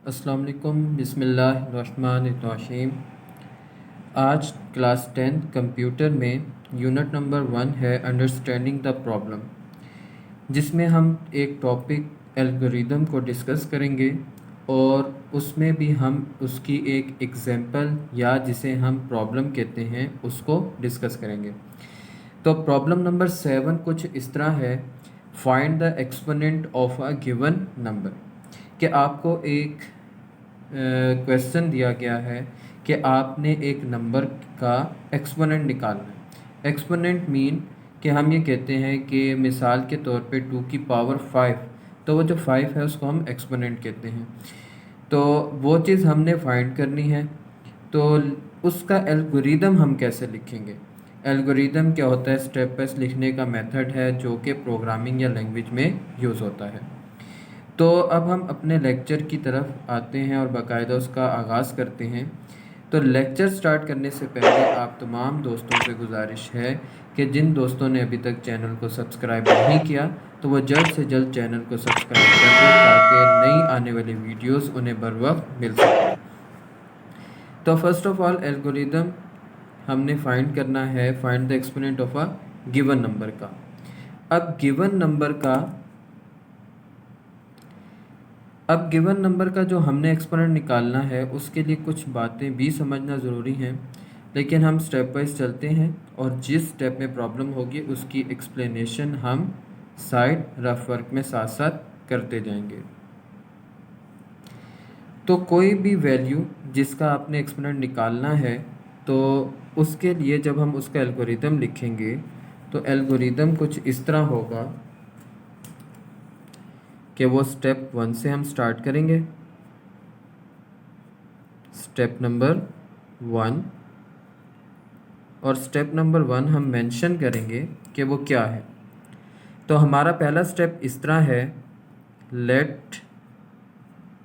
अस्सलाम वालेकुम, बिस्मिल्लाहिर्रहमानिर्रहीम। आज क्लास 10 कंप्यूटर में यूनिट नंबर 1 है अंडरस्टैंडिंग द प्रॉब्लम, जिसमें हम एक टॉपिक एल्गोरिदम को डिस्कस करेंगे और उसमें भी हम उसकी एक एग्जांपल या जिसे हम प्रॉब्लम कहते हैं उसको डिस्कस करेंगे। तो प्रॉब्लम नंबर 7 कुछ इस तरह है, find the exponent of a given number. कि आपको एक क्वेश्चन दिया गया है कि आपने एक नंबर का एक्सपोनेंट निकालना है। एक्सपोनेंट मीन कि हम ये कहते हैं कि मिसाल के तौर पे 2 की पावर 5, तो वो जो 5 है उसको हम एक्सपोनेंट कहते हैं। तो वो चीज़ हमने फाइंड करनी है। तो उसका एल्गोरिदम हम कैसे लिखेंगे? एल्गोरिदम क्या होता है? स्टेप बाय लिखने का मेथड है जो कि प्रोग्रामिंग या लैंग्वेज में यूज़ होता है। तो अब हम अपने लेक्चर की तरफ आते हैं और बाकायदा उसका आगाज़ करते हैं। तो लेक्चर स्टार्ट करने से पहले आप तमाम दोस्तों से गुजारिश है कि जिन दोस्तों ने अभी तक चैनल को सब्सक्राइब नहीं किया तो वो जल्द से जल्द चैनल को सब्सक्राइब कर दें ताकि नई आने वाली वीडियोस उन्हें बर वक्त मिल सकें। तो फर्स्ट ऑफ ऑल एल्गोरिदम हमने फाइंड करना है, find the exponent of a given number का। अब गिवन नंबर का जो हमने एक्सपोनेंट निकालना है उसके लिए कुछ बातें भी समझना ज़रूरी हैं, लेकिन हम स्टेप वाइज चलते हैं और जिस स्टेप में प्रॉब्लम होगी उसकी एक्सप्लेनेशन हम साइड रफ वर्क में साथ साथ करते जाएंगे। तो कोई भी वैल्यू जिसका आपने एक्सपोनेंट निकालना है तो उसके लिए जब हम उसका एल्गोरिदम लिखेंगे तो एल्गोरिदम कुछ इस तरह होगा कि वो स्टेप 1 से हम स्टार्ट करेंगे। स्टेप नंबर 1, और स्टेप नंबर 1 हम मेंशन करेंगे कि वो क्या है। तो हमारा पहला स्टेप इस तरह है, लेट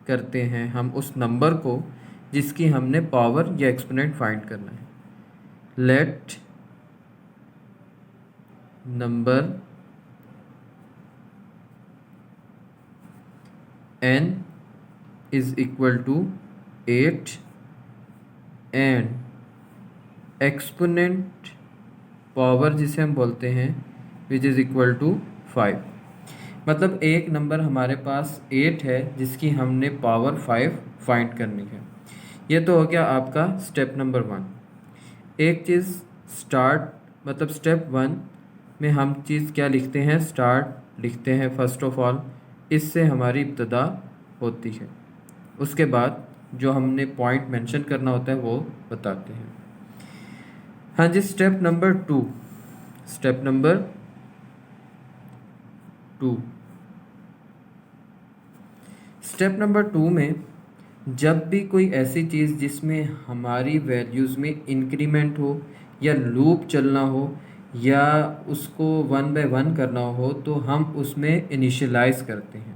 करते हैं हम उस नंबर को जिसकी हमने पावर या एक्सपोनेंट फाइंड करना है। Let number n is equal to 8 and exponent power जिसे हम बोलते हैं विच इज़ इक्वल टू 5। मतलब एक नंबर हमारे पास 8 है जिसकी हमने पावर 5 फाइंड करनी है। ये तो हो गया आपका स्टेप नंबर 1। एक चीज़ स्टार्ट, मतलब स्टेप 1 में हम चीज़ क्या लिखते हैं? स्टार्ट लिखते हैं फर्स्ट ऑफ ऑल, इससे हमारी इब्तदा होती है। उसके बाद जो हमने पॉइंट मेंशन करना होता है वो बताते हैं। हाँ जी, step number 2। Step number 2 step number 2 में जब भी कोई ऐसी चीज़ जिसमें हमारी वैल्यूज़ में इंक्रीमेंट हो या लूप चलना हो या उसको 1 बाय 1 करना हो तो हम उसमें इनिशियलाइज़ करते हैं।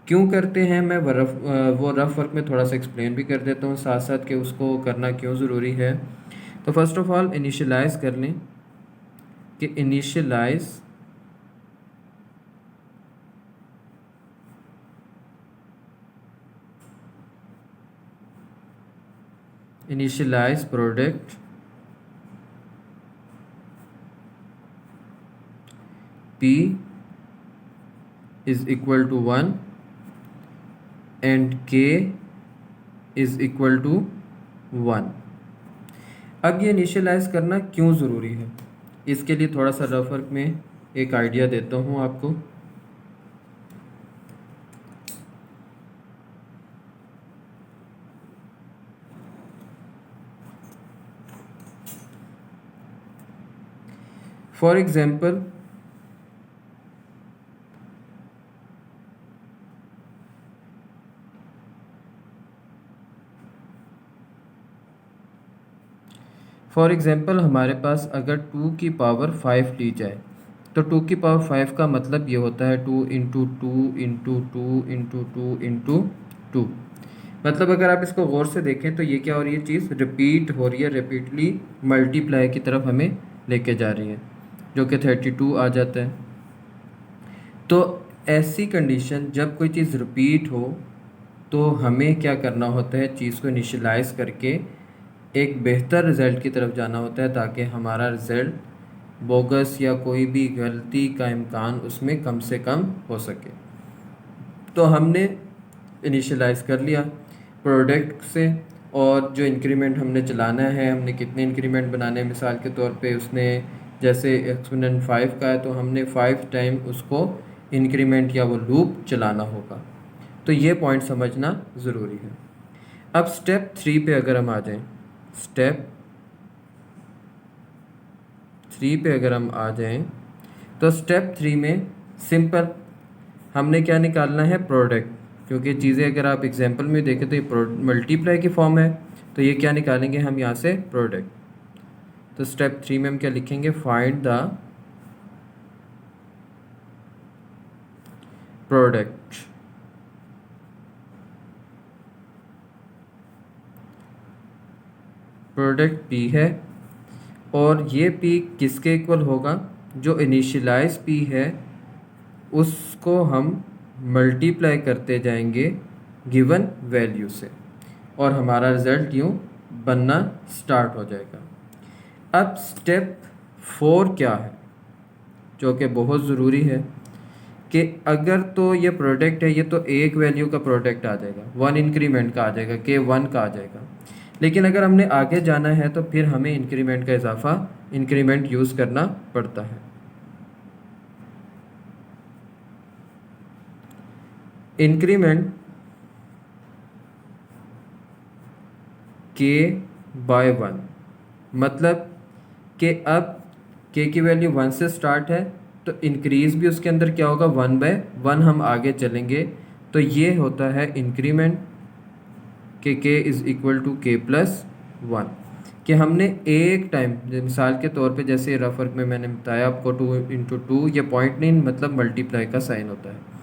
क्यों करते हैं मैं वो रफ वर्क में थोड़ा सा एक्सप्लेन भी कर देता हूँ साथ साथ कि उसको करना क्यों ज़रूरी है। तो फर्स्ट ऑफ ऑल इनिशियलाइज़ कर लें कि initialize product P is equal to 1 and K is equal to 1। अब ये इनिशियलाइज करना क्यों ज़रूरी है, इसके लिए थोड़ा सा रफ वर्क में एक आइडिया देता हूँ आपको। फॉर एग्जाम्पल हमारे पास अगर 2 की पावर 5 ली जाए तो 2 की पावर 5 का मतलब ये होता है 2 इंटू 2 इंटू 2 इंटू 2 इंटू 2। मतलब अगर आप इसको गौर से देखें तो ये क्या हो रही है, चीज़ रिपीट हो रही है, रिपीटली मल्टीप्लाई की तरफ हमें लेके जा रही है, जो कि 32 आ जाता है। तो ऐसी कंडीशन जब कोई चीज़ रिपीट हो तो हमें क्या करना होता है, चीज़ को इनिशियलाइज़ करके एक बेहतर रिज़ल्ट की तरफ जाना होता है ताकि हमारा रिज़ल्ट बोगस या कोई भी गलती का इम्कान उसमें कम से कम हो सके। तो हमने इनिशियलाइज़ कर लिया प्रोडक्ट से, और जो इंक्रीमेंट हमने चलाना है, हमने कितने इंक्रीमेंट बनाने हैं, मिसाल के तौर पे उसने जैसे एक्सपोनेंट 5 का है तो हमने 5 टाइम उसको इंक्रीमेंट या वो लूप चलाना होगा। तो ये पॉइंट समझना ज़रूरी है। अब स्टेप 3 पे अगर हम आ जाएं, स्टेप 3 पे अगर हम आ जाएं तो स्टेप 3 में सिंपल हमने क्या निकालना है, प्रोडक्ट। क्योंकि चीज़ें अगर आप एग्जांपल में देखें तो ये मल्टीप्लाई की फॉर्म है, तो ये क्या निकालेंगे हम यहाँ से, प्रोडक्ट। तो स्टेप 3 में हम क्या लिखेंगे, find the product. Product P है, और ये पी किसके इक्वल होगा, जो इनिशियलाइज पी है उसको हम मल्टीप्लाई करते जाएंगे गिवन वैल्यू से, और हमारा रिज़ल्ट यूँ बनना स्टार्ट हो जाएगा। अब स्टेप 4 क्या है, जो कि बहुत ज़रूरी है कि अगर तो ये प्रोडक्ट है, ये तो एक वैल्यू का प्रोडक्ट आ जाएगा, 1 इंक्रीमेंट का आ जाएगा, के 1 का आ जाएगा। लेकिन अगर हमने आगे जाना है तो फिर हमें इंक्रीमेंट का इजाफा इंक्रीमेंट यूज़ करना पड़ता है। इंक्रीमेंट के बाय 1, मतलब कि अब के की वैल्यू 1 से स्टार्ट है तो इंक्रीज़ भी उसके अंदर क्या होगा, 1/1 हम आगे चलेंगे। तो ये होता है इंक्रीमेंट के इज़ इक्वल टू के प्लस 1, कि हमने एक टाइम, मिसाल के तौर पे जैसे रफ वर्क में मैंने बताया आपको 2 इंटू 2, ये पॉइंट नहीं मतलब मल्टीप्लाई का साइन होता है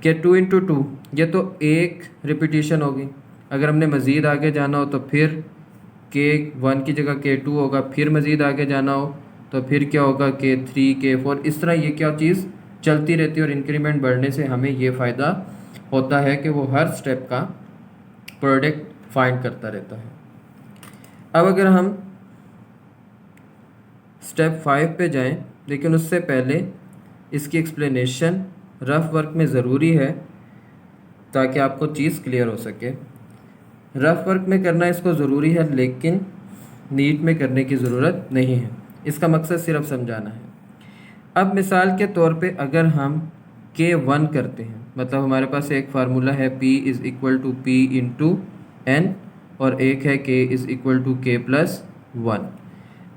कि 2 इंटू 2 ये तो एक रिपीटिशन होगी। अगर हमने मज़ीद आगे जाना हो तो फिर के 1 की जगह के 2 होगा, फिर मज़ीद आगे जाना हो तो फिर क्या होगा, के 3 के 4, इस तरह ये क्या चीज़ चलती रहती है। और इंक्रीमेंट बढ़ने से हमें ये फ़ायदा होता है कि वो हर स्टेप का प्रोडक्ट फाइंड करता रहता है। अब अगर हम स्टेप 5 पे जाएं, लेकिन उससे पहले इसकी एक्सप्लेनेशन रफ वर्क में ज़रूरी है ताकि आपको चीज़ क्लियर हो सके। रफ वर्क में करना इसको ज़रूरी है, लेकिन नीट में करने की ज़रूरत नहीं है, इसका मकसद सिर्फ समझाना है। अब मिसाल के तौर पे अगर हम K1 करते हैं, मतलब हमारे पास एक फार्मूला है P is equal to P into N, और एक है K is equal to K plus 1।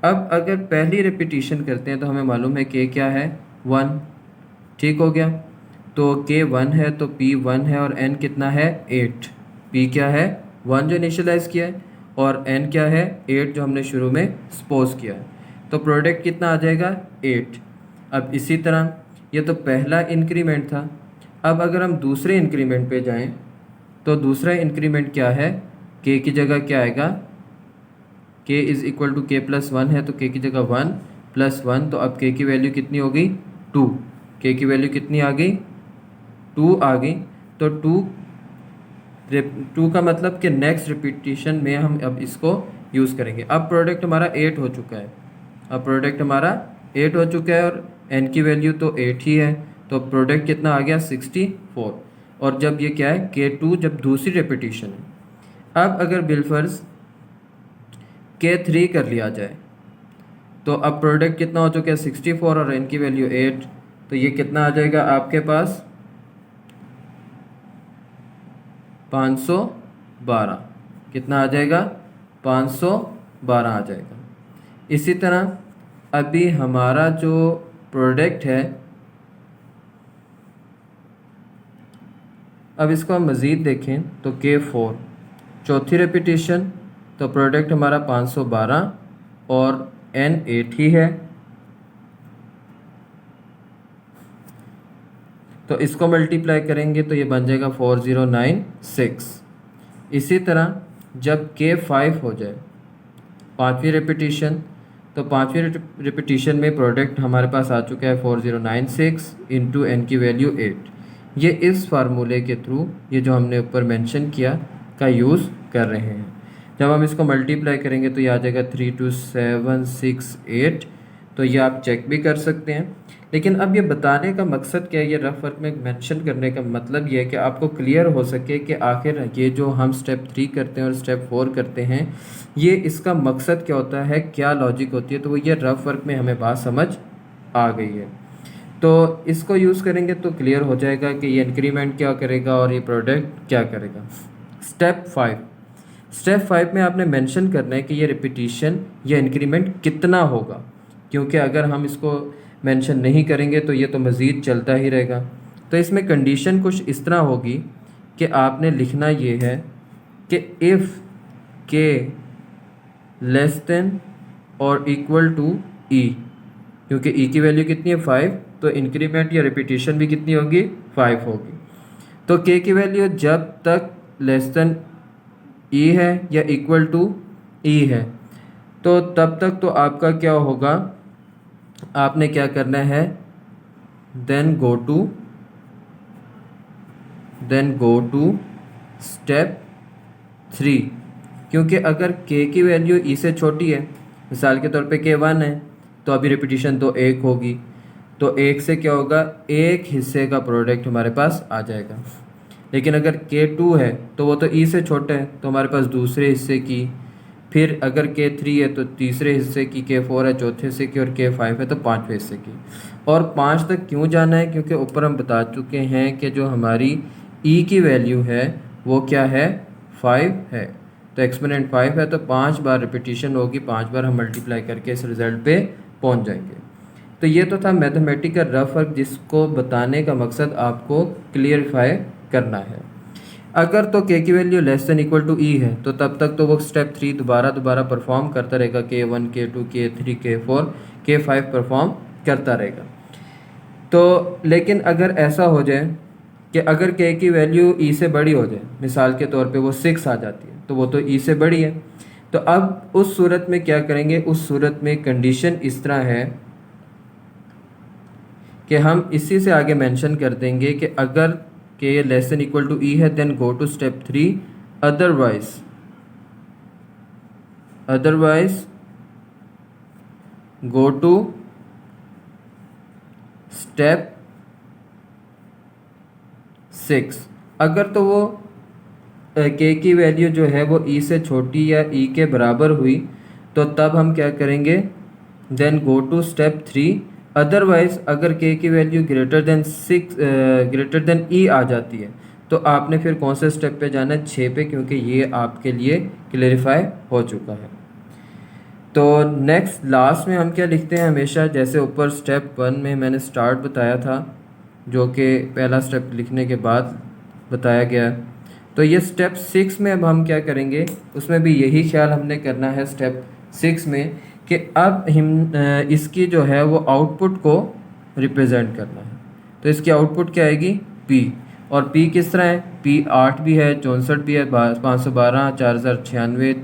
अब अगर पहली रिपीटिशन करते हैं तो हमें मालूम है K क्या है, 1, ठीक हो गया। तो K 1 है तो P 1 है, और N कितना है, 8। P क्या है, 1 जो इनिशियलाइज़ किया है, और N क्या है, 8 जो हमने शुरू में सपोज किया है। तो प्रोडक्ट कितना आ जाएगा, 8। अब इसी तरह ये तो पहला इंक्रीमेंट था। अब अगर हम दूसरे इंक्रीमेंट पे जाएं तो दूसरा इंक्रीमेंट क्या है, K की जगह क्या आएगा, K is equal to K plus 1 है तो K की जगह 1 प्लस 1, तो अब K की वैल्यू कितनी हो गई, 2। K की वैल्यू कितनी आ गई, 2 आ गई। तो 2 का मतलब कि नेक्स्ट रिपीटिशन में हम अब इसको यूज़ करेंगे। अब प्रोडक्ट हमारा 8 हो चुका है, अब प्रोडक्ट हमारा 8 हो चुका है, और n की वैल्यू तो 8 ही है, तो प्रोडक्ट कितना आ गया, 64। और जब ये क्या है, K2 जब दूसरी रिपीटिशन है। अब अगर बिलफर्ज K3 कर लिया जाए तो अब प्रोडक्ट कितना हो चुका है, 64, और n की वैल्यू 8, तो ये कितना आ जाएगा आपके पास, 512। कितना आ जाएगा, 512 आ जाएगा। इसी तरह अभी हमारा जो प्रोडक्ट है, अब इसको हम मज़ीद देखें तो K4 चौथी रिपीटिशन, तो प्रोडक्ट हमारा 512 और N 8 ही है, तो इसको मल्टीप्लाई करेंगे तो ये बन जाएगा 4096। इसी तरह जब K5 हो जाए, पाँचवीं रिपीटिशन, तो पाँचवीं रिपीटिशन में प्रोडक्ट हमारे पास आ चुका है 4096 इंटू N की वैल्यू 8। ये इस फार्मूले के थ्रू, ये जो हमने ऊपर मेंशन किया, का यूज़ कर रहे हैं। जब हम इसको मल्टीप्लाई करेंगे तो ये आ जाएगा 32768। तो ये आप चेक भी कर सकते हैं। लेकिन अब ये बताने का मकसद क्या है, ये रफ वर्क में मेंशन करने का मतलब ये है कि आपको क्लियर हो सके कि आखिर ये जो हम स्टेप 3 करते हैं और स्टेप 4 करते हैं, ये इसका मकसद क्या होता है, क्या लॉजिक होती है। तो वो ये रफ वर्क में हमें बात समझ आ गई है। तो इसको यूज़ करेंगे तो क्लियर हो जाएगा कि ये इंक्रीमेंट क्या करेगा और ये प्रोडक्ट क्या करेगा। स्टेप 5 में आपने मेंशन करना है कि ये रिपीटिशन या इंक्रीमेंट कितना होगा, क्योंकि अगर हम इसको मेंशन नहीं करेंगे तो ये तो मज़ीद चलता ही रहेगा। तो इसमें कंडीशन कुछ इस तरह होगी कि आपने लिखना ये है कि इफ़ के लेस देन और इक्वल टू ई, क्योंकि ई की वैल्यू कितनी है 5, तो इंक्रीमेंट या रिपीटिशन भी कितनी होगी 5 होगी। तो के की वैल्यू जब तक लेस देन ई है या इक्वल टू ई है, तो तब तक तो आपका क्या होगा, आपने क्या करना है, देन गो टू स्टेप 3। क्योंकि अगर के की वैल्यू ई से छोटी है, मिसाल के तौर पे के 1 है, तो अभी रिपीटिशन तो 1 होगी। तो 1 से क्या होगा, एक हिस्से का प्रोडक्ट हमारे पास आ जाएगा। लेकिन अगर के 2 है तो वो तो ई से छोटा है, तो हमारे पास दूसरे हिस्से की, फिर अगर के 3 है तो तीसरे हिस्से की, के 4 है चौथे हिस्से की, और के 5 है तो पाँचवें हिस्से की। और 5 तक क्यों जाना है, क्योंकि ऊपर हम बता चुके हैं कि जो हमारी ई की वैल्यू है वो क्या है, 5 है। तो एक्सपोनेंट 5 है, तो 5 बार रिपीटिशन होगी, 5 बार हम मल्टीप्लाई करके इस रिज़ल्ट पे पहुंच जाएंगे। तो ये तो था मैथमेटिकल रफ वर्क, जिसको बताने का मकसद आपको क्लियरिफाई करना है। अगर तो के की value less than equal to E है, तो तब तक तो वो स्टेप 3 दोबारा परफॉर्म करता रहेगा, K1 K2 K3 K4 K5 perform करता रहेगा। तो लेकिन अगर ऐसा हो जाए कि अगर के की वैल्यू ई से बड़ी हो जाए, मिसाल के तौर पे वो 6 आ जाती है, तो वो तो ई से बड़ी है। तो अब उस सूरत में क्या करेंगे, उस सूरत में कंडीशन इस तरह है कि हम इसी से आगे मेंशन कर देंगे कि अगर K less than equal to E है, then go to step 3, otherwise go to step 6। अगर तो वो के की वैल्यू जो है वो ई से छोटी या ई के बराबर हुई, तो तब हम क्या करेंगे, then go to step 3। Otherwise अगर के की वैल्यू ग्रेटर देन ई आ जाती है, तो आपने फिर कौन से स्टेप पे जाना है, 6 पे, क्योंकि ये आपके लिए क्लेरिफाई हो चुका है। तो नेक्स्ट लास्ट में हम क्या लिखते हैं, हमेशा जैसे ऊपर स्टेप 1 में मैंने स्टार्ट बताया था, जो कि पहला स्टेप लिखने के बाद बताया गया। तो ये स्टेप 6 में अब हम क्या करेंगे, उसमें भी यही ख्याल हमने करना है स्टेप 6 में, कि अब हम इसकी जो है वो आउटपुट को रिप्रेजेंट करना है। तो इसकी आउटपुट क्या आएगी, P। और P किस तरह है, P 8 भी है, 64 भी है, 512, 4096,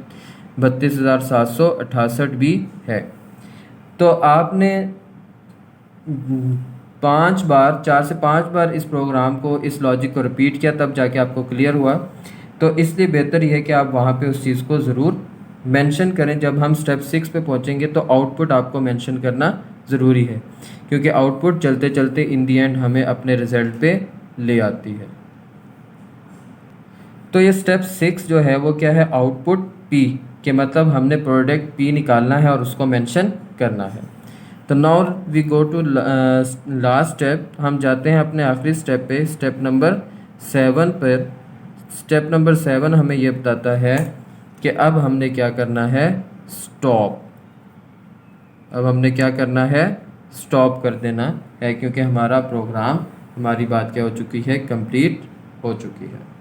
32,768 भी है। तो आपने 4 से 5 बार इस प्रोग्राम को, इस लॉजिक को रिपीट किया, तब जाके आपको क्लियर हुआ। तो इसलिए बेहतर यह है कि आप वहाँ पे उस चीज़ को ज़रूर मेंशन करें। जब हम स्टेप 6 पे पहुँचेंगे तो आउटपुट आपको मेंशन करना ज़रूरी है, क्योंकि आउटपुट चलते चलते इन दी एंड हमें अपने रिज़ल्ट पे ले आती है। तो ये स्टेप 6 जो है वो क्या है, आउटपुट P के मतलब हमने प्रोडक्ट P निकालना है और उसको मेंशन करना है। तो now we go to last step, हम जाते हैं अपने आखिरी स्टेप पे, स्टेप नंबर 7 पर। स्टेप नंबर 7 हमें ये बताता है कि अब हमने क्या करना है, स्टॉप। अब हमने क्या करना है, स्टॉप कर देना है, क्योंकि हमारा प्रोग्राम, हमारी बात क्या हो चुकी है, कंप्लीट हो चुकी है।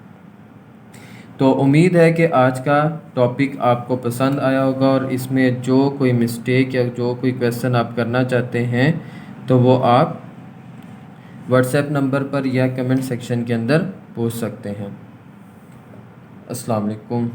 तो उम्मीद है कि आज का टॉपिक आपको पसंद आया होगा, और इसमें जो कोई मिस्टेक या जो कोई क्वेश्चन आप करना चाहते हैं तो वो आप व्हाट्सएप नंबर पर या कमेंट सेक्शन के अंदर पूछ सकते हैं। अस्सलाम वालेकुम।